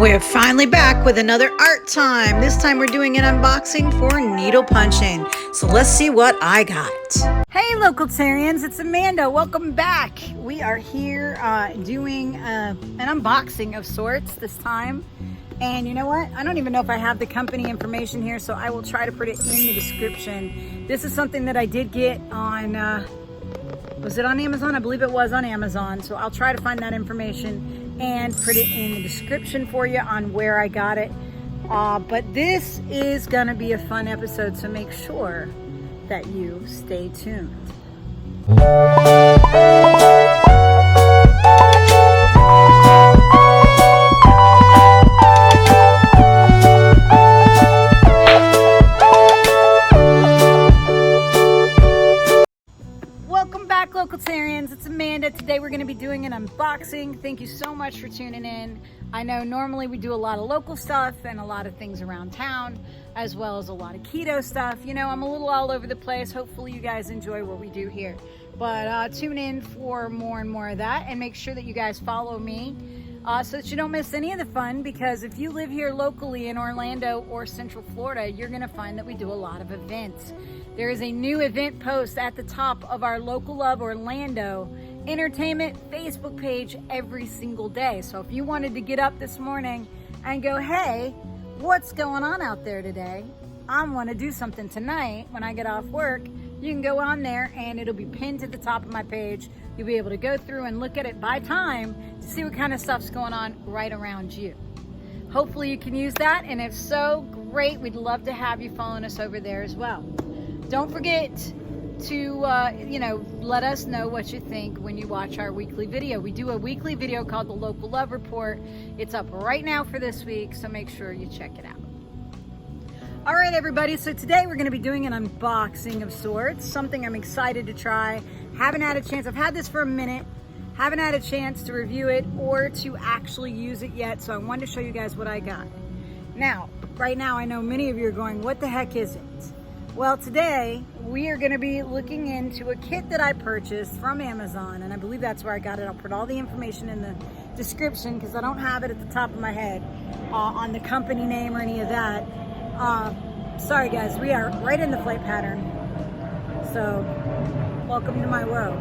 We're finally back with another art time. This time we're doing an unboxing for needle punching. So let's see what I got. Hey Locallovenows, it's Amanda. Welcome back. We are here doing an unboxing of sorts this time. And you know what? I don't even know if I have the company information here, so I will try to put it in the description. This is something that I did get on, was it on Amazon? I believe it was on Amazon. So I'll try to find that information and put it in the description for you on where I got it. But this is gonna be a fun episode, so make sure that you stay tuned. Welcome back, Locallovenows. It's Amanda. Today we're going to be doing an unboxing. Thank you so much for tuning in. I know normally we do a lot of local stuff and a lot of things around town, as well as a lot of keto stuff. You know, I'm a little all over the place. Hopefully you guys enjoy what we do here. But tune in for more and more of that, and make sure that you guys follow me so that you don't miss any of the fun, because if you live here locally in Orlando or Central Florida, you're going to find that we do a lot of events. There is a new event post at the top of our Local Love Orlando Entertainment Facebook page every single day. So if you wanted to get up this morning and go, hey, what's going on out there today? I want to do something tonight when I get off work. You can go on there and it'll be pinned to the top of my page. You'll be able to go through and look at it by time to see what kind of stuff's going on right around you. Hopefully you can use that, and if so, great. We'd love to have you following us over there as well. Don't forget to, let us know what you think when you watch our weekly video. We do a weekly video called the Local Love Report. It's up right now for this week, so make sure you check it out. All right, everybody, so today we're going to be doing an unboxing of sorts, something I'm excited to try. Haven't had a chance. I've had this for a minute. Haven't had a chance to review it or to actually use it yet, so I wanted to show you guys what I got. Now, right now, I know many of you are going, what the heck is it? Well, today we are going to be looking into a kit that I purchased from Amazon, and I believe that's where I got it. I'll put all the information in the description because I don't have it at the top of my head on the company name or any of that. Sorry guys, we are right in the plate pattern, so welcome to my world.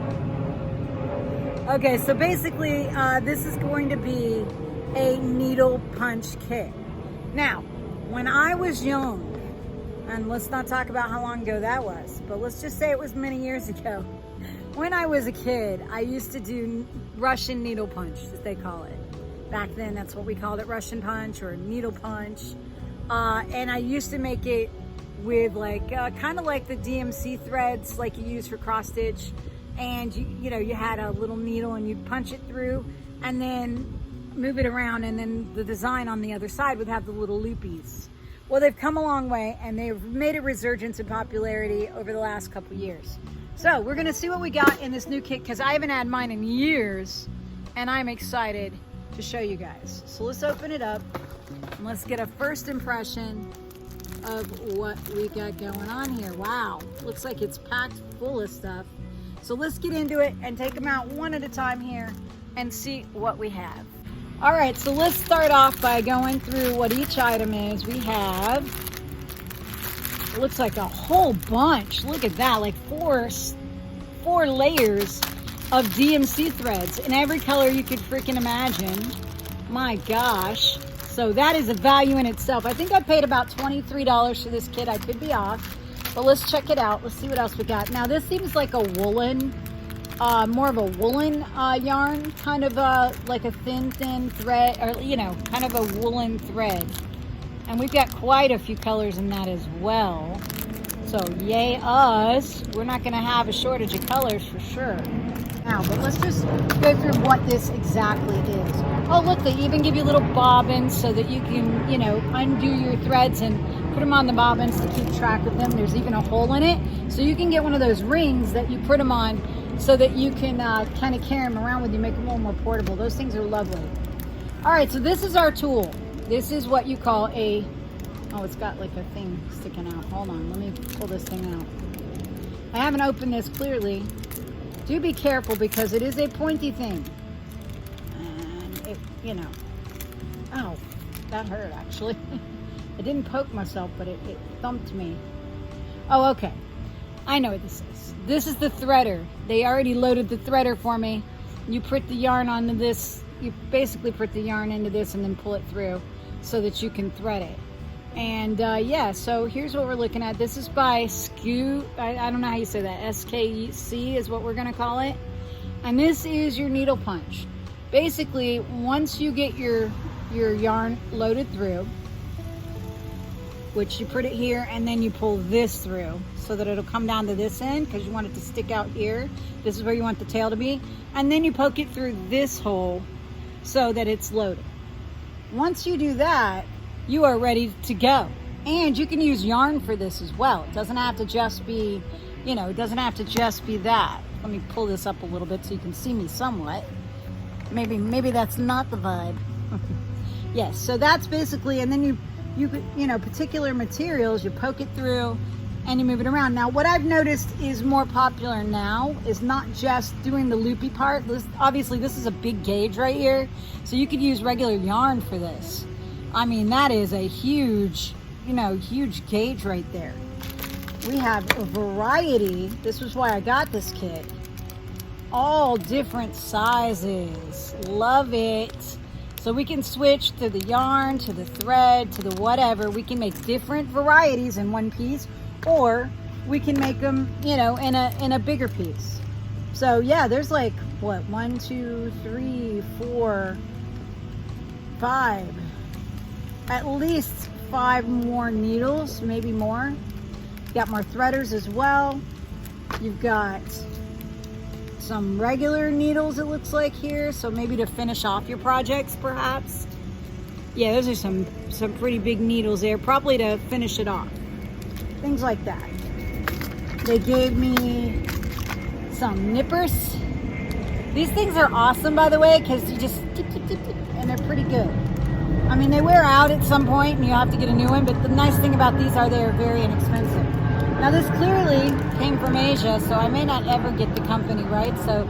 Okay, so basically this is going to be a needle punch kit. Now, when I was young, and let's not talk about how long ago that was, but let's just say it was many years ago. When I was a kid, I used to do Russian needle punch, as they call it. Back then, that's what we called it, Russian punch or needle punch. And I used to make it with kind of like the DMC threads like you use for cross stitch. And you had a little needle and you'd punch it through and then move it around, and then the design on the other side would have the little loopies. Well, they've come a long way, and they've made a resurgence in popularity over the last couple years. So we're gonna see what we got in this new kit, because I haven't had mine in years, and I'm excited to show you guys. So let's open it up, and let's get a first impression of what we got going on here. Wow, looks like it's packed full of stuff. So let's get into it and take them out one at a time here and see what we have. All right, so let's start off by going through what each item is. We have, it looks like a whole bunch. Look at that, like four layers of DMC threads in every color you could freaking imagine. My gosh. So that is a value in itself. I think I paid about $23 for this kit. I could be off, but let's check it out. Let's see what else we got. Now this seems like a woolen, more of a woolen yarn, kind of like a thin thread, or kind of a woolen thread. And we've got quite a few colors in that as well. So yay us, we're not gonna have a shortage of colors for sure. Now, but let's just go through what this exactly is. Oh look, they even give you little bobbins so that you can, undo your threads and put them on the bobbins to keep track of them. There's even a hole in it, so you can get one of those rings that you put them on so that you can kind of carry them around with you, make them a little more portable. Those things are lovely. All right, so this is our tool. This is what you call a, oh, it's got like a thing sticking out. Hold on, let me pull this thing out. I haven't opened this clearly. Do be careful because it is a pointy thing. And it, oh, that hurt actually. I didn't poke myself, but it thumped me. Oh, okay. I know what this is. This is the threader. They already loaded the threader for me. You put the yarn onto this. You basically put the yarn into this and then pull it through so that you can thread it. And yeah, so here's what we're looking at. This is by SKU. I don't know how you say that. SKC is what we're gonna call it. And this is your needle punch. Basically, once you get your yarn loaded through, which you put it here and then you pull this through so that it'll come down to this end because you want it to stick out here. This is where you want the tail to be. And then you poke it through this hole so that it's loaded. Once you do that, you are ready to go. And you can use yarn for this as well. It doesn't have to just be, you know, it doesn't have to just be that. Let me pull this up a little bit so you can see me somewhat. Maybe that's not the vibe. Yes, so that's basically, and then you know, particular materials, you poke it through and you move it around. Now, what I've noticed is more popular now is not just doing the loopy part. Obviously, this is a big gauge right here, so you could use regular yarn for this. I mean, that is a huge, you know, huge gauge right there. We have a variety. This was why I got this kit. All different sizes. Love it. So we can switch to the yarn, to the thread, to the whatever. We can make different varieties in one piece, or we can make them, you know, in a bigger piece. So yeah, there's like, what, 1, 2, 3, 4, 5, at least 5 more needles, maybe more. You got more threaders as well. You've got some regular needles, it looks like here, so maybe to finish off your projects perhaps. Yeah, those are some pretty big needles there, probably to finish it off, things like that. They gave me some nippers. These things are awesome, by the way, because you just tip, tip, tip, tip, and they're pretty good. I mean, they wear out at some point and you have to get a new one, but the nice thing about these are they're very inexpensive. Now this clearly came from Asia, so I may not ever get the company right. So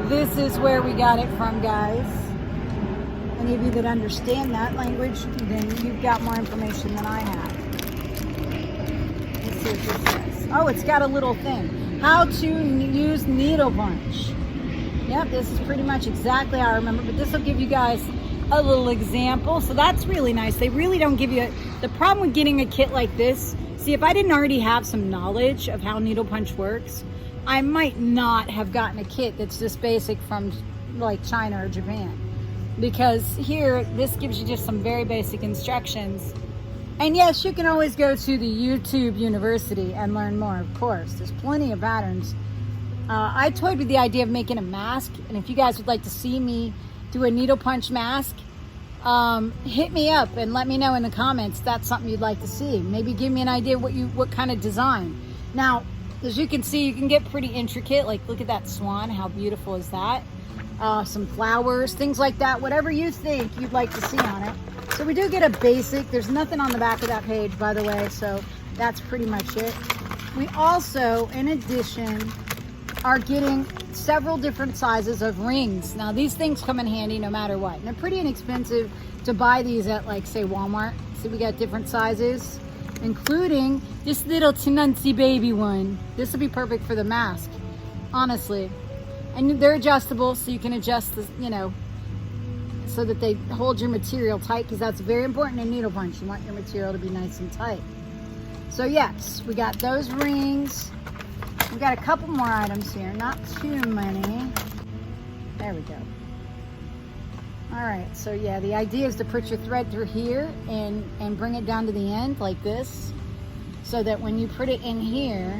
this is where we got it from, guys. Any of you that understand that language, then you've got more information than I have. Let's see what this says. Oh, it's got a little thing. How to use needle punch. Yep, this is pretty much exactly how I remember, but this will give you guys a little example. So that's really nice. They really don't give you the problem with getting a kit like this. See, if I didn't already have some knowledge of how needle punch works, I might not have gotten a kit that's this basic from like China or Japan. Because here, this gives you just some very basic instructions. And yes, you can always go to the YouTube University and learn more, of course. There's plenty of patterns. I toyed with the idea of making a mask, and if you guys would like to see me do a needle punch mask, hit me up and let me know in the comments if that's something you'd like to see. Maybe give me an idea what kind of design. Now, as you can see, you can get pretty intricate. Like, look at that swan. How beautiful is that? Some flowers, things like that. Whatever you think you'd like to see on it. So we do get a basic. There's nothing on the back of that page, by the way, so that's pretty much it. We also, in addition, are getting several different sizes of rings. Now these things come in handy no matter what. And they're pretty inexpensive to buy these at, like, say, Walmart. See, we got different sizes, including this little Tinuncy baby one. This would be perfect for the mask, honestly. And they're adjustable, so you can adjust the, you know, so that they hold your material tight, because that's very important in needle punch. You want your material to be nice and tight. So yes, we got those rings. We got a couple more items here, not too many. There we go. All right, so yeah, the idea is to put your thread through here and bring it down to the end like this, so that when you put it in here,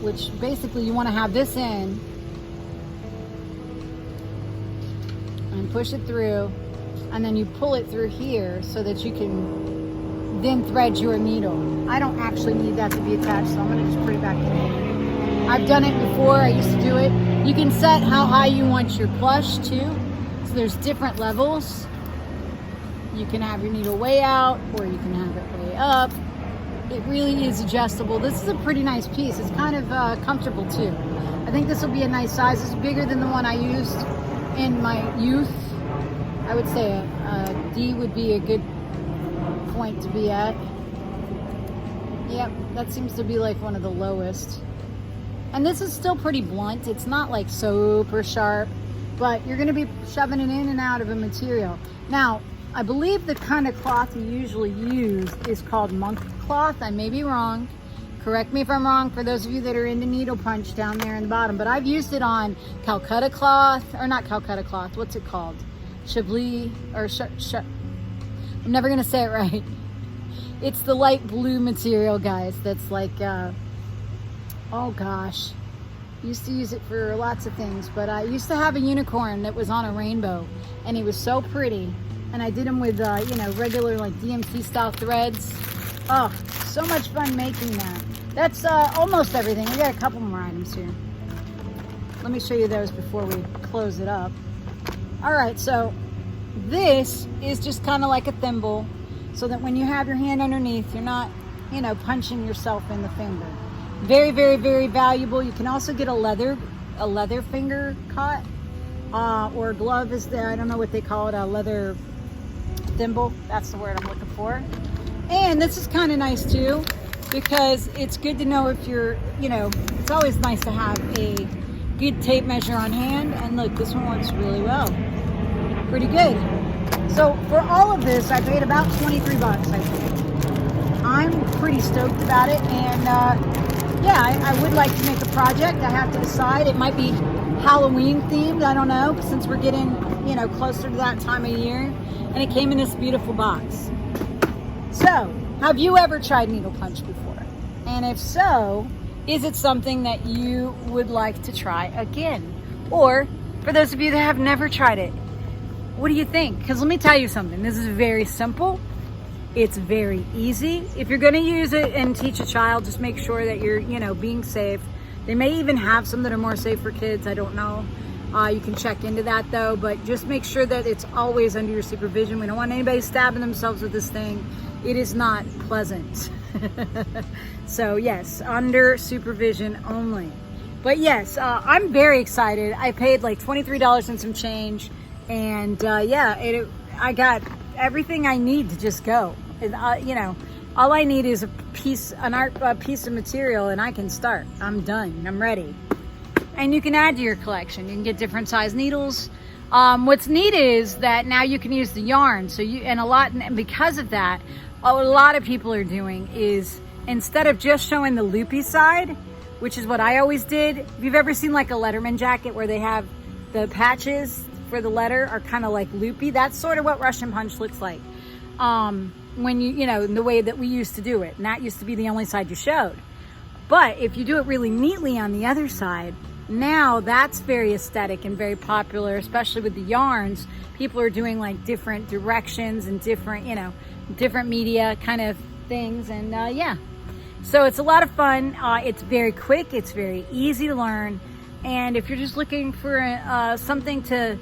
which basically you want to have this in, and push it through, and then you pull it through here so that you can then thread your needle. I don't actually need that to be attached, so I'm going to just put it back in. I've done it before. I used to do it. You can set how high you want your plush too. So there's different levels. You can have your needle way out, or you can have it way up. It really is adjustable. This is a pretty nice piece. It's kind of comfortable too. I think this will be a nice size. It's bigger than the one I used in my youth. I would say a D would be a good point to be at. Yep, that seems to be like one of the lowest. And this is still pretty blunt. It's not like super sharp, but you're gonna be shoving it in and out of a material. Now, I believe the kind of cloth you usually use is called monk cloth. I may be wrong. Correct me if I'm wrong for those of you that are into needle punch down there in the bottom, but I've used it on Calcutta cloth, or not Calcutta cloth, what's it called? Chablis, or I'm never gonna say it right. It's the light blue material, guys, that's like, oh gosh, used to use it for lots of things, but I used to have a unicorn that was on a rainbow, and he was so pretty, and I did them with, you know, regular like DMC style threads. Oh, so much fun making that. That's almost everything. We got a couple more items here. Let me show you those before we close it up. All right, so this is just kind of like a thimble, so that when you have your hand underneath, you're not, you know, punching yourself in the finger. Very, very, very valuable. You can also get a leather finger cut, or glove is there. I don't know what they call it, a leather thimble. That's the word I'm looking for. And this is kind of nice too, because it's good to know if you're, you know, it's always nice to have a good tape measure on hand. And look, this one works really well. Pretty good. So for all of this, I paid about 23 bucks, I think. I'm pretty stoked about it. And yeah, I would like to make a project. I have to decide. It might be Halloween themed. I don't know, since we're getting, you know, closer to that time of year. And it came in this beautiful box. So, have you ever tried needle punch before? And if so, is it something that you would like to try again? Or, for those of you that have never tried it, what do you think? Because let me tell you something. This is very simple. It's very easy. If you're going to use it and teach a child, just make sure that you're, you know, being safe. They may even have some that are more safe for kids. I don't know. You can check into that though, but just make sure that it's always under your supervision. We don't want anybody stabbing themselves with this thing. It is not pleasant. So yes, under supervision only. But yes, I'm very excited. I paid like $23 and some change, and yeah, I got everything I need to just go. You know, all I need is a piece of material, and I can start. I'm done. I'm ready. And you can add to your collection. You can get different size needles. What's neat is that now you can use the yarn. So and because of that, a lot of people are doing is, instead of just showing the loopy side, which is what I always did. If you've ever seen like a Letterman jacket where they have the patches for the letter are kind of like loopy, that's sort of what Russian punch looks like. When you know, the way that we used to do it, and that used to be the only side you showed. But if you do it really neatly on the other side, now that's very aesthetic and very popular, especially with the yarns. People are doing like different directions and different, you know, different media kind of things. And yeah, so it's a lot of fun. It's very quick. It's very easy to learn. And if you're just looking for something to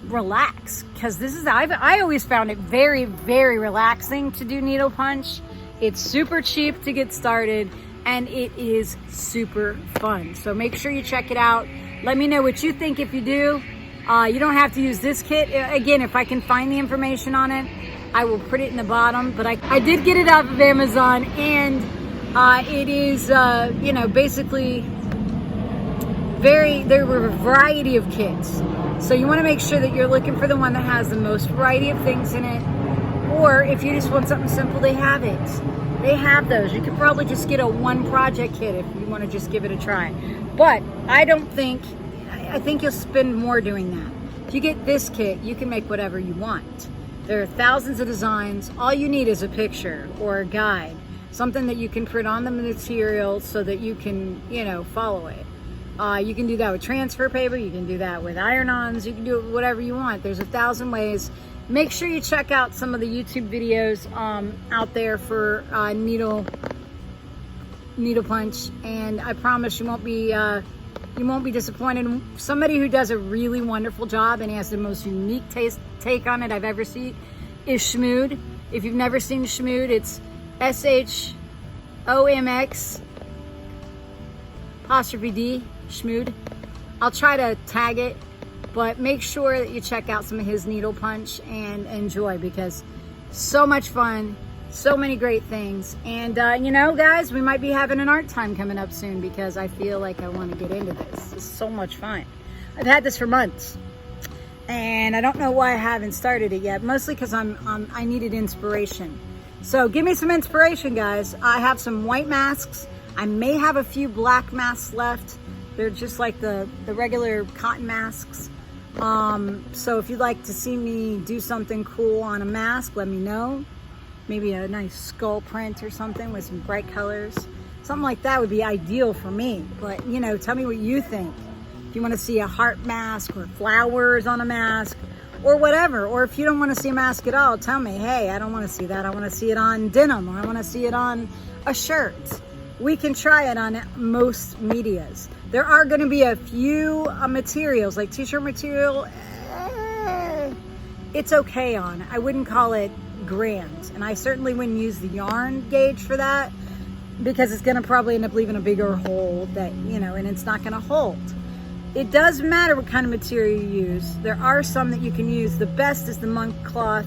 relax, because this is, I always found it very, very relaxing to do needle punch. It's super cheap to get started, and it is super fun. So make sure you check it out. Let me know what you think if you do. You don't have to use this kit. Again, if I can find the information on it, I will put it in the bottom. But I did get it off of Amazon, and it is, you know, basically there were a variety of kits. So you want to make sure that you're looking for the one that has the most variety of things in it. Or if you just want something simple, they have it. They have those. You could probably just get a one project kit if you want to just give it a try. But I think you'll spend more doing that. If you get this kit, you can make whatever you want. There are thousands of designs. All you need is a picture or a guide, something that you can print on the material so that you can, you know, follow it. You can do that with transfer paper. You can do that with iron-ons. You can do it whatever you want. There's 1,000 ways. Make sure you check out some of the YouTube videos out there for needle punch, and I promise you won't be disappointed. Somebody who does a really wonderful job and has the most unique take on it I've ever seen is Shmood. If you've never seen Shmood, it's SHOMX''D, Shmood. I'll try to tag it But make sure that you check out some of his needle punch and enjoy, because so much fun, so many great things. And you know, guys, we might be having an art time coming up soon, because I feel like I want to get into this. It's so much fun. I've had this for months, and I don't know why I haven't started it yet. Mostly because I needed inspiration. So give me some inspiration, guys. I have some white masks. I may have a few black masks left. They're just like the regular cotton masks. So if you'd like to see me do something cool on a mask, let me know. Maybe a nice skull print or something with some bright colors. Something like that would be ideal for me. But, you know, tell me what you think. If you want to see a heart mask or flowers on a mask or whatever. Or if you don't want to see a mask at all, tell me, hey, I don't want to see that. I want to see it on denim, or I want to see it on a shirt. We can try it on most medias. There are going to be a few materials, like t-shirt material. It's okay on. I wouldn't call it grand. And I certainly wouldn't use the yarn gauge for that, because it's going to probably end up leaving a bigger hole that, you know, and it's not going to hold. It does matter what kind of material you use. There are some that you can use. The best is the monk cloth,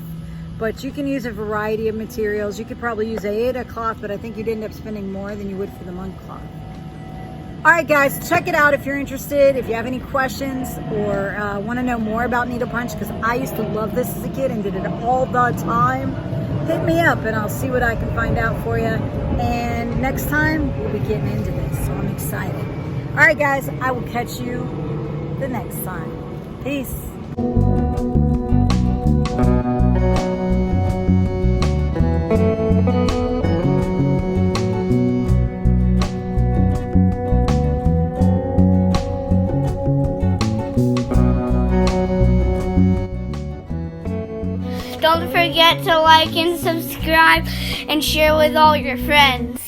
but you can use a variety of materials. You could probably use a cloth, but I think you'd end up spending more than you would for the monk cloth. All right, guys, check it out if you're interested. If you have any questions or want to know more about needle punch, because I used to love this as a kid and did it all the time, hit me up and I'll see what I can find out for you. And next time, we'll be getting into this, so I'm excited. All right, guys, I will catch you the next time. Peace. Don't forget to like and subscribe and share with all your friends.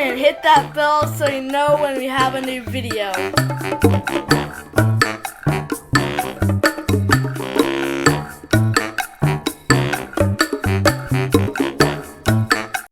And hit that bell so you know when we have a new video.